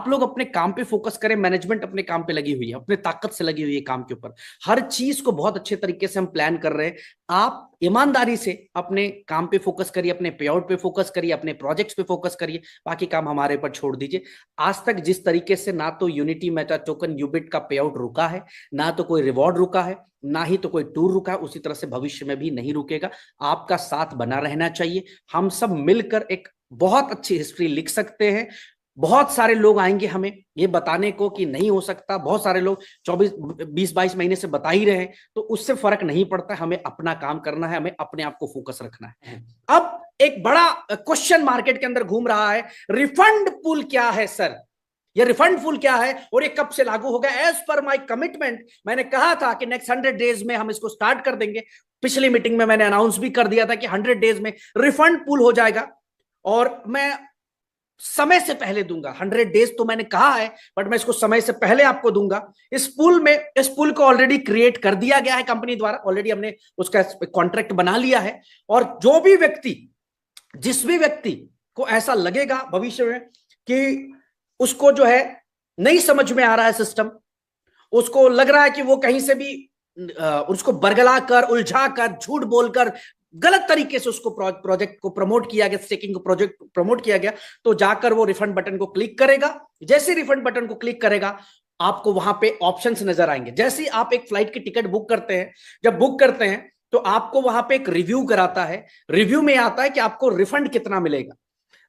आप लोग अपने काम पे फोकस करें, मैनेजमेंट अपने काम पे लगी हुई है, अपने ताकत से लगी हुई है काम के ऊपर, हर चीज को बहुत अच्छे तरीके से हम प्लान कर रहे हैं। आप ईमानदारी से अपने काम पे फोकस करिए, अपने पे आउट पे फोकस करिए, अपने प्रोजेक्ट्स पे फोकस करिए, बाकी काम हमारे पर छोड़ दीजिए। आज तक जिस तरीके से ना तो यूनिटी मेटा टोकन यूबिट का पे आउट रुका है, ना तो कोई रिवॉर्ड रुका है, ना ही तो कोई टूर रुका है, उसी तरह से भविष्य में भी नहीं रुकेगा। आपका साथ बना रहना चाहिए। हम सब मिलकर एक बहुत अच्छी हिस्ट्री लिख सकते हैं। बहुत सारे लोग आएंगे हमें ये बताने को कि नहीं हो सकता, बहुत सारे लोग 20-22 महीने से बता ही रहे हैं, तो उससे फर्क नहीं पड़ता। हमें अपना काम करना है, हमें अपने आप को फोकस रखना है। अब एक बड़ा क्वेश्चन मार्केट के अंदर घूम रहा है, रिफंड पूल क्या है सर? ये रिफंड पूल क्या है और ये कब से लागू होगा? एज पर माय कमिटमेंट मैंने कहा था कि नेक्स्ट 100 डेज में हम इसको स्टार्ट कर देंगे। पिछली मीटिंग में मैंने अनाउंस भी कर दिया था कि 100 डेज में रिफंड पूल हो जाएगा, और मैं समय से पहले दूंगा। 100 डेज तो मैंने कहा है, बट मैं इसको समय से पहले आपको दूंगा। इस पूल को ऑलरेडी क्रिएट कर दिया गया है कंपनी द्वारा, ऑलरेडी हमने उसका कॉन्ट्रैक्ट बना लिया है। और जो भी व्यक्ति, जिस भी व्यक्ति को ऐसा लगेगा भविष्य में कि उसको जो है नहीं समझ में आ रहा है सिस्टम, उसको लग रहा है कि वो कहीं से भी उसको बरगला कर, उलझा कर, झूठ बोलकर, गलत तरीके से उसको प्रोजेक्ट को प्रमोट किया गया, स्टेकिंग को प्रोजेक्ट प्रमोट किया गया, तो जाकर वो रिफंड बटन को क्लिक करेगा। जैसे रिफंड बटन को क्लिक करेगा, आपको वहां पे ऑप्शंस नजर आएंगे। जैसे ही आप एक फ्लाइट की टिकट बुक करते हैं, जब बुक करते हैं तो आपको वहां पे एक रिव्यू कराता है। रिव्यू में आता है कि आपको रिफंड कितना मिलेगा।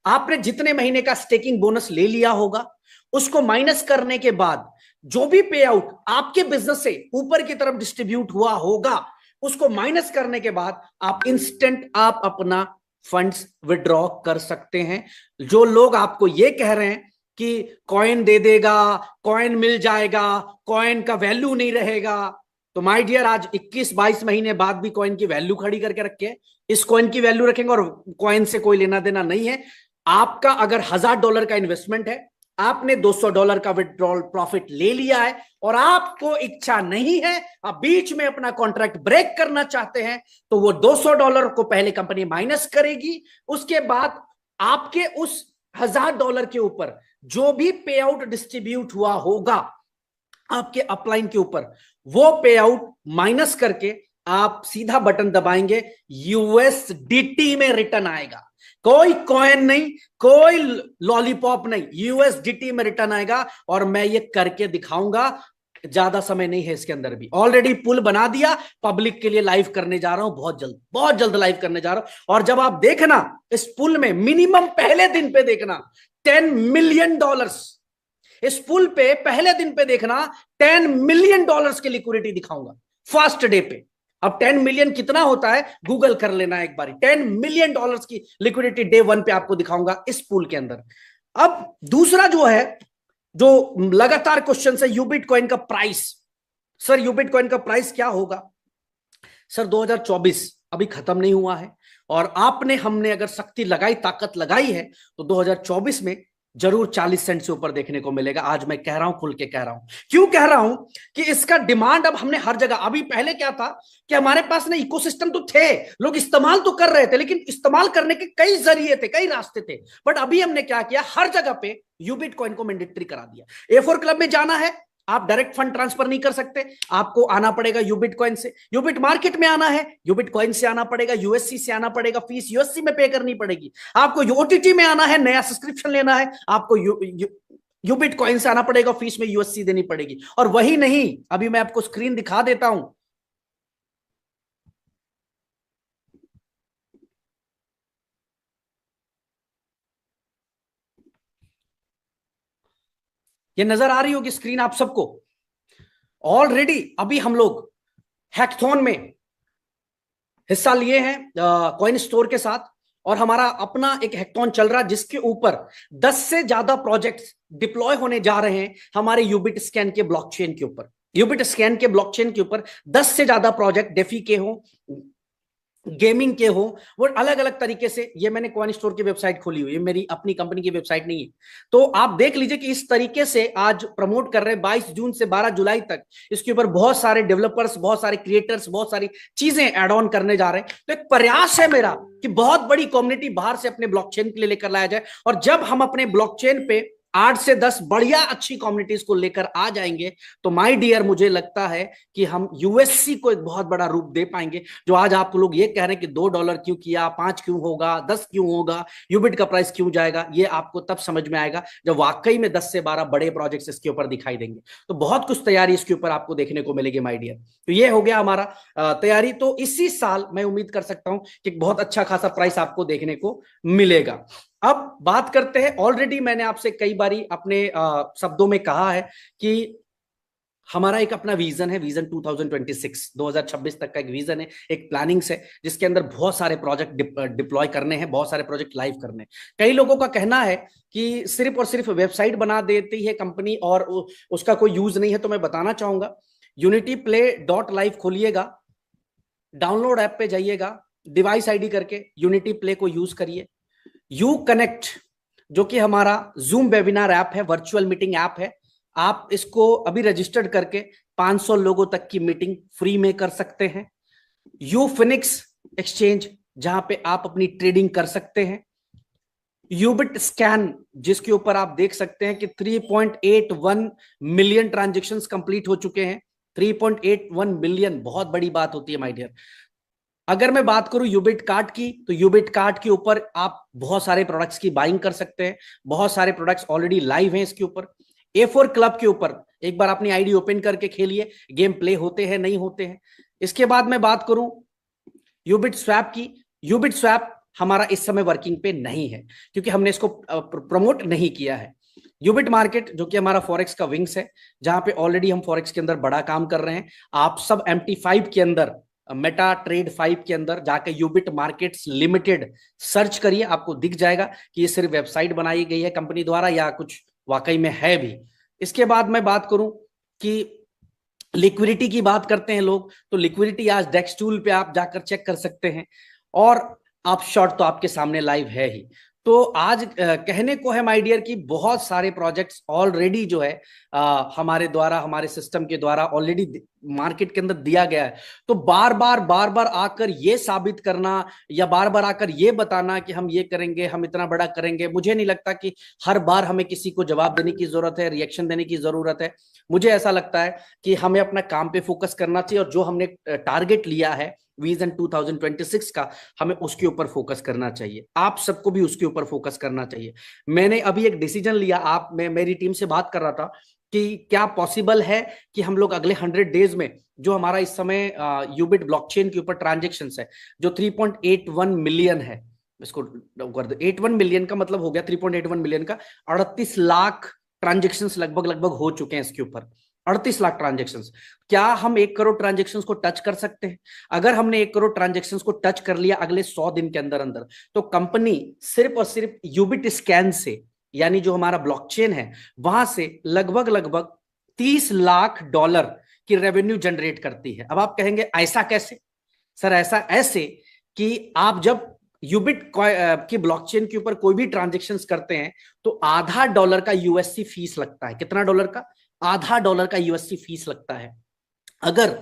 आपने जितने महीने का स्टेकिंग बोनस ले लिया होगा, उसको माइनस करने के बाद जो भी पे आउट आपके बिजनेस से ऊपर की तरफ डिस्ट्रीब्यूट हुआ होगा, उसको माइनस करने के बाद आप इंस्टेंट आप अपना फंड्स विड्रॉ कर सकते हैं। जो लोग आपको ये कह रहे हैं कि कॉइन दे देगा, कॉइन मिल जाएगा, कॉइन का वैल्यू नहीं रहेगा, तो माय डियर, आज 21-22 महीने बाद भी कॉइन की वैल्यू खड़ी करके रखे। इस कॉइन की वैल्यू रखेंगे और कॉइन से कोई लेना देना नहीं है। आपका अगर $1000 का इन्वेस्टमेंट है, आपने $200 का विड्रॉल प्रॉफिट ले लिया है, और आपको इच्छा नहीं है, आप बीच में अपना कॉन्ट्रैक्ट ब्रेक करना चाहते हैं, तो वो $200 को पहले कंपनी माइनस करेगी। उसके बाद आपके उस $1000 के ऊपर जो भी पे आउट डिस्ट्रीब्यूट हुआ होगा आपके अपलाइन के ऊपर, वो पे आउट माइनस करके आप सीधा बटन दबाएंगे, यूएसडीटी में रिटर्न आएगा। कोई कॉइन नहीं, कोई लॉलीपॉप नहीं, यूएसडीटी में रिटर्न आएगा। और मैं ये करके दिखाऊंगा, ज्यादा समय नहीं है इसके अंदर भी। ऑलरेडी पुल बना दिया, पब्लिक के लिए लाइव करने जा रहा हूं, बहुत जल्द लाइव करने जा रहा हूं। और जब आप देखना इस पुल में, मिनिमम पहले दिन पे देखना $10 मिलियन, इस पुल पे पहले दिन पे देखना $10 मिलियन की लिक्विडिटी दिखाऊंगा फर्स्ट डे पे। अब 10 मिलियन कितना होता है गूगल कर लेना एक बारी। $10 मिलियन की लिक्विडिटी डे 1 पे आपको दिखाऊंगा इस पूल के अंदर। अब दूसरा जो है, जो लगातार क्वेश्चन है, यूबिट कॉइन का प्राइस। सर यूबिट कॉइन का प्राइस क्या होगा? सर 2024 अभी खत्म नहीं हुआ है, और हमने अगर शक्ति लगाई, ताकत लगाई है, तो 2024 में जरूर 40 सेंट से ऊपर देखने को मिलेगा। आज मैं कह रहा हूं, खुल के कह रहा हूं। क्यों कह रहा हूं? कि इसका डिमांड अब हमने हर जगह, अभी पहले क्या था कि हमारे पास ना इकोसिस्टम तो थे, लोग इस्तेमाल तो कर रहे थे, लेकिन इस्तेमाल करने के कई जरिए थे, कई रास्ते थे। बट अभी हमने क्या किया, हर जगह पे यूबिट कॉइन को मैंडेटरी करा दिया। A4 क्लब में जाना है, आप डायरेक्ट फंड ट्रांसफर नहीं कर सकते, आपको आना पड़ेगा यूबिट कॉइन से। यूबिट मार्केट में आना है, यूबिट कॉइन से आना पड़ेगा, यूएससी से आना पड़ेगा, फीस यूएससी में पे करनी पड़ेगी। आपको ओटीटी में आना है, नया सब्सक्रिप्शन लेना है, आपको यूबिट कॉइन से आना पड़ेगा, फीस में यूएससी देनी पड़ेगी। और वही नहीं, अभी मैं आपको स्क्रीन दिखा देता हूं। ये नजर आ रही होगी स्क्रीन आप सबको। ऑलरेडी अभी हम लोग हैकथॉन में हिस्सा लिए हैं कॉइन स्टोर के साथ, और हमारा अपना एक हैकथॉन चल रहा है जिसके ऊपर 10 से ज्यादा प्रोजेक्ट्स डिप्लॉय होने जा रहे हैं हमारे यूबिट स्कैन के ब्लॉकचेन के ऊपर। यूबिट स्कैन के ब्लॉकचेन के ऊपर 10 से ज्यादा प्रोजेक्ट, डेफी के हो, गेमिंग के हो, वो अलग अलग तरीके से। ये मैंने कॉइन स्टोर की वेबसाइट खोली हुई है, मेरी अपनी कंपनी की वेबसाइट नहीं है, तो आप देख लीजिए कि इस तरीके से आज प्रमोट कर रहे हैं। 22 जून से 12 जुलाई तक इसके ऊपर बहुत सारे डेवलपर्स, बहुत सारे क्रिएटर्स, बहुत सारी चीजें एड ऑन करने जा रहे हैं। तो एक प्रयास है मेरा कि बहुत बड़ी कम्युनिटी बाहर से अपने ब्लॉकचेन के लिए लेकर लाया जाए, और जब हम अपने ब्लॉकचेन पे 8 से 10 बढ़िया अच्छी कम्युनिटीज को लेकर आ जाएंगे, तो माय डियर मुझे लगता है कि हम यूएससी को एक बहुत बड़ा रूप दे पाएंगे। जो आज आप लोग ये कह रहे हैं कि $2 क्यों किया, 5 क्यों होगा, 10 क्यों होगा, यूबिट का प्राइस क्यों जाएगा, ये आपको तब समझ में आएगा जब वाकई में 10 से 12 बड़े प्रोजेक्ट्स इसके ऊपर दिखाई देंगे। तो बहुत कुछ तैयारी इसके ऊपर आपको देखने को मिलेगी माय डियर। तो ये हो गया हमारा तैयारी। तो इसी साल मैं उम्मीद कर सकता हूं कि बहुत अच्छा खासा प्राइस आपको देखने को मिलेगा। अब बात करते हैं, ऑलरेडी मैंने आपसे कई बारी अपने शब्दों में कहा है कि हमारा एक अपना विजन है, विजन 2026 तक का एक विजन है, एक प्लानिंग्स है, जिसके अंदर बहुत सारे प्रोजेक्ट डिप्लॉय करने हैं, बहुत सारे प्रोजेक्ट लाइव करने हैं। कई लोगों का कहना है कि सिर्फ और सिर्फ वेबसाइट बना देती है कंपनी और उसका कोई यूज नहीं है। तो मैं बताना चाहूंगा, unityplay.live खोलिएगा, डाउनलोड ऐप पे जाइएगा, डिवाइस आईडी करके यूनिटी प्ले को यूज करिए। यू कनेक्ट जो कि हमारा जूम वेबिनार ऐप है, वर्चुअल मीटिंग ऐप है, आप इसको अभी रजिस्टर्ड करके 500 लोगों तक की मीटिंग फ्री में कर सकते हैं। यू फिनिक्स एक्सचेंज जहां पे आप अपनी ट्रेडिंग कर सकते हैं। यूबिट स्कैन जिसके ऊपर आप देख सकते हैं कि 3.81 मिलियन ट्रांजेक्शन्स कंप्लीट हो चुके हैं। 3.81 मिलियन बहुत बड़ी बात होती है माय डियर। अगर मैं बात करूं यूबिट कार्ड की, तो यूबिट कार्ड के ऊपर आप बहुत सारे प्रोडक्ट्स की बाइंग कर सकते हैं। बहुत सारे प्रोडक्ट्स ऑलरेडी लाइव हैं इसके ऊपर। A4 क्लब के ऊपर एक बार अपनी आईडी ओपन करके खेलिए, गेम प्ले होते हैं नहीं होते हैं। इसके बाद मैं बात करूं यूबिट स्वैप की, यूबिट स्वैप हमारा इस समय वर्किंग पे नहीं है क्योंकि हमने इसको प्रमोट नहीं किया है। यूबिट मार्केट जो कि हमारा फॉरेक्स का विंग्स है, जहां पे ऑलरेडी हम फॉरेक्स के अंदर बड़ा काम कर रहे हैं। आप सब MT5 के अंदर, मेटा ट्रेड 5 के अंदर जाके यूबिट मार्केट्स लिमिटेड सर्च करिए, आपको दिख जाएगा कि ये सिर्फ वेबसाइट बनाई गई है कंपनी द्वारा या कुछ वाकई में है भी। इसके बाद मैं बात करूं कि लिक्विडिटी की बात करते हैं लोग, तो लिक्विडिटी आज डेक्स टूल पे आप जाकर चेक कर सकते हैं, और आप शॉर्ट तो आपके सामने लाइव है ही। तो आज कहने को है माय डियर कि बहुत सारे प्रोजेक्ट्स ऑलरेडी जो है हमारे द्वारा, हमारे सिस्टम के द्वारा ऑलरेडी मार्केट के अंदर दिया गया है। तो बार बार आकर ये साबित करना या बार बार आकर ये बताना कि हम ये करेंगे, हम इतना बड़ा करेंगे, मुझे नहीं लगता कि हर बार हमें किसी को जवाब देने की जरूरत है, रिएक्शन देने की जरूरत है। मुझे ऐसा लगता है कि हमें अपना काम पे फोकस करना चाहिए और जो हमने टारगेट लिया है विजन 2026 का, हमें उसके ऊपर फोकस करना चाहिए। आप सबको भी उसके ऊपर फोकस करना चाहिए। मैंने अभी एक डिसीजन लिया, मैं मेरी टीम से बात कर रहा था कि क्या पॉसिबल है कि हम लोग अगले 100 डेज में जो हमारा इस समय यूबिट ब्लॉकचेन के ऊपर ट्रांजेक्शन्स है जो 3.81 मिलियन है, इसको कर दो, 81 मिलियन का मतलब हो गया 3.81 मिलियन का 38 लाख ट्रांजेक्शन्स लगभग हो चुके हैं इसके ऊपर। 38 लाख ट्रांजेक्शन्स। क्या हम 1 करोड़ ट्रांजेक्शन्स को टच कर सकते हैं? अगर हमने 1 करोड़ ट्रांजेक्शन्स को टच कर लिया अगले 100 दिन के अंदर अंदर, तो कंपनी सिर्फ और सिर्फ यूबिट स्कैन से, यानी जो हमारा ब्लॉकचेन है वहां से लगभग $30 लाख की रेवेन्यू जनरेट करती है। अब आप कहेंगे ऐसा कैसे? सर ऐसा ऐसे कि आप जब यूबिट की ब्लॉकचेन के ऊपर कोई भी ट्रांजेक्शन्स करते हैं तो $0.5 का यूएससी फीस लगता है। कितना डॉलर का? $0.5 का यूएससी फीस लगता है। अगर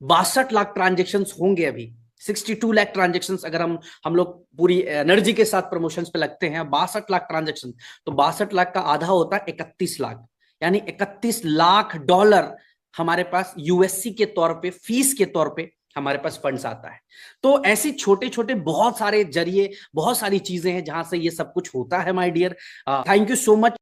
62 लाख ट्रांजेक्शन्स होंगे, अभी 62 लाख ट्रांजेक्शन्स अगर हम लोग पूरी एनर्जी के साथ प्रमोशंस पे लगते हैं, 62 लाख ट्रांजेक्शन, तो 62 लाख का आधा होता है 31 लाख, यानी $31 लाख हमारे पास यूएससी के तौर पे, फीस के तौर पे हमारे पास फंड्स आता है। तो ऐसी छोटे छोटे बहुत सारे जरिए, बहुत सारी चीजें हैं जहां से ये सब कुछ होता है my dear. Thank you so much.